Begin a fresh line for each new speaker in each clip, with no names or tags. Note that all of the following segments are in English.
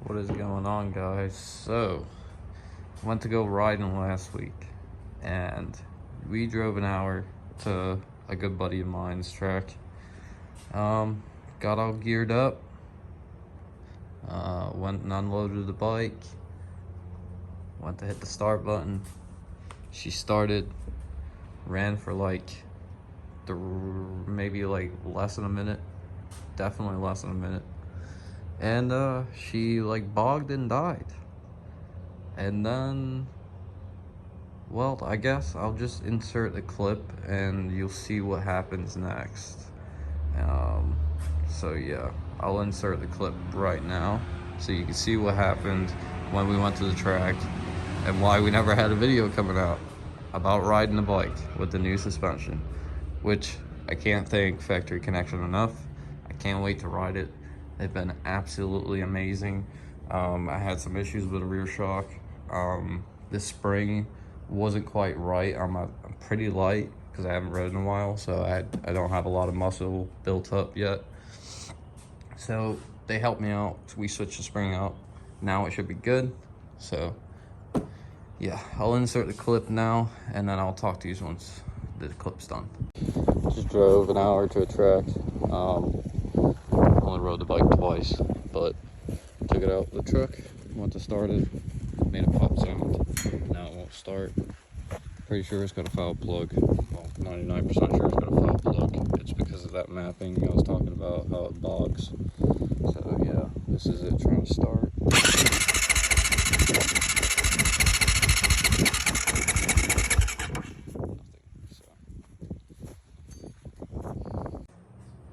What is going on, guys? So, went to go riding last week, and we drove an hour to a good buddy of mine's track. Got all geared up, went and unloaded the bike, went to hit the start button. She started, ran for maybe less than a minute, definitely less than a minute. And she bogged and died. And then, well, I guess I'll just insert the clip and you'll see what happens next. So yeah, I'll insert the clip right now so you can see what happened when we went to the track and why we never had a video coming out about riding the bike with the new suspension, which I can't thank Factory Connection enough. I can't wait to ride it. They've been absolutely amazing. I had some issues with the rear shock. The spring wasn't quite right. I'm pretty light because I haven't ridden in a while, so I don't have a lot of muscle built up yet. So they helped me out. We switched the spring out. Now it should be good. So yeah, I'll insert the clip now, and then I'll talk to you once the clip's done. Just drove an hour to a track. Only rode the bike twice, but took it out of the truck, went to start it, made a pop sound. Now it won't start. Pretty sure it's got a foul plug. Well, 99% sure it's got a foul plug. It's because of that mapping I was talking about, how it bogs. So yeah, this is it trying to start.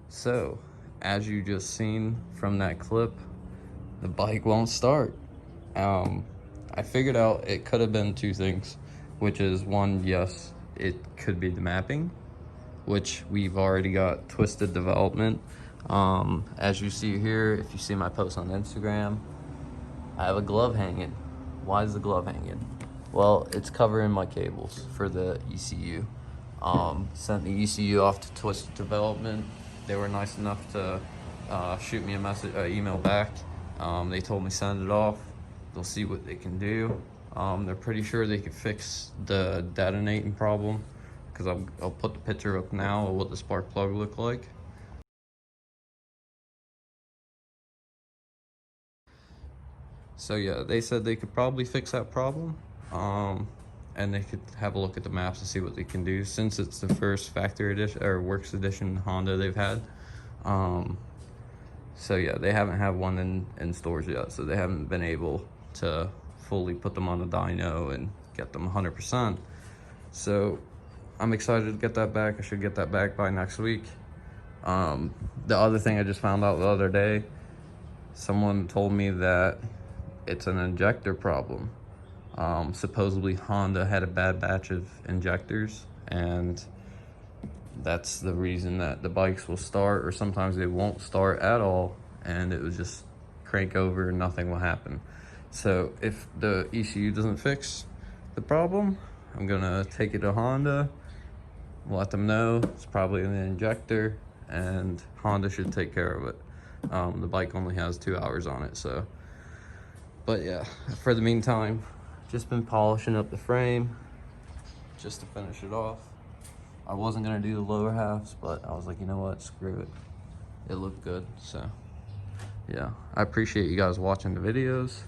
So, as you just seen from that clip, the bike won't start. I figured out it could have been two things, which is one, yes, it could be the mapping, which we've already got twisted development. As you see here, if you see my post on Instagram, I have a glove hanging. Why is the glove hanging? Well, it's covering my cables for the ECU. Sent the ECU off to Twisted Development. They were nice enough to shoot me a message, email back. They told me send it off. They'll see what they can do. They're pretty sure they can fix the detonating problem, because I'll put the picture up now of what the spark plug looked like. So yeah, they said they could probably fix that problem, and they could have a look at the maps to see what they can do, since it's the first factory edition or works edition Honda they've had. So yeah, they haven't had one in stores yet, so they haven't been able to fully put them on the dyno and get them 100%. So I'm excited to get that back. I should get that back by next week. The other thing I just found out the other day, someone told me that it's an injector problem. Supposedly Honda had a bad batch of injectors, and that's the reason that the bikes will start, or sometimes they won't start at all, and it will just crank over and nothing will happen. So if the ECU doesn't fix the problem, I'm gonna take it to Honda, let them know it's probably in the injector, and Honda should take care of it. The bike only has 2 hours on it, so. But yeah, for the meantime, just been polishing up the frame just to finish it off. I wasn't gonna do the lower halves, but I was like, you know what, screw it. It looked good, so yeah. I appreciate you guys watching the videos.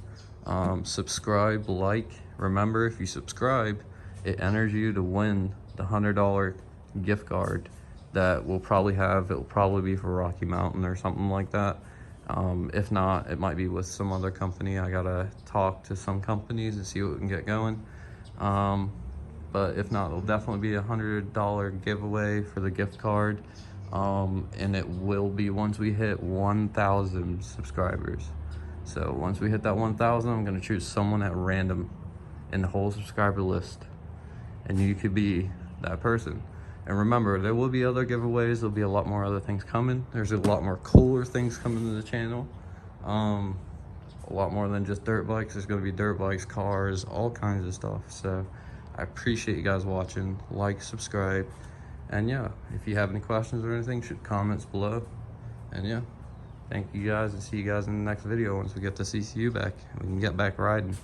Subscribe, like. Remember, if you subscribe, it enters you to win the $100 gift card that we'll probably have. It'll probably be for Rocky Mountain or something like that. If not, it might be with some other company. I gotta talk to some companies and see what we can get going. But if not, it'll definitely be a $100 giveaway for the gift card. And it will be once we hit 1,000 subscribers. So once we hit that 1,000, I'm gonna choose someone at random in the whole subscriber list, and you could be that person. And remember, there will be other giveaways. There'll be a lot more other things coming. There's a lot more cooler things coming to the channel. A lot more than just dirt bikes. There's gonna be dirt bikes, cars, all kinds of stuff. So I appreciate you guys watching. Like, subscribe, and yeah, if you have any questions or anything, shoot comments below. And yeah, Thank you guys, and see you guys in the next video once we get the CCU back. We can get back riding.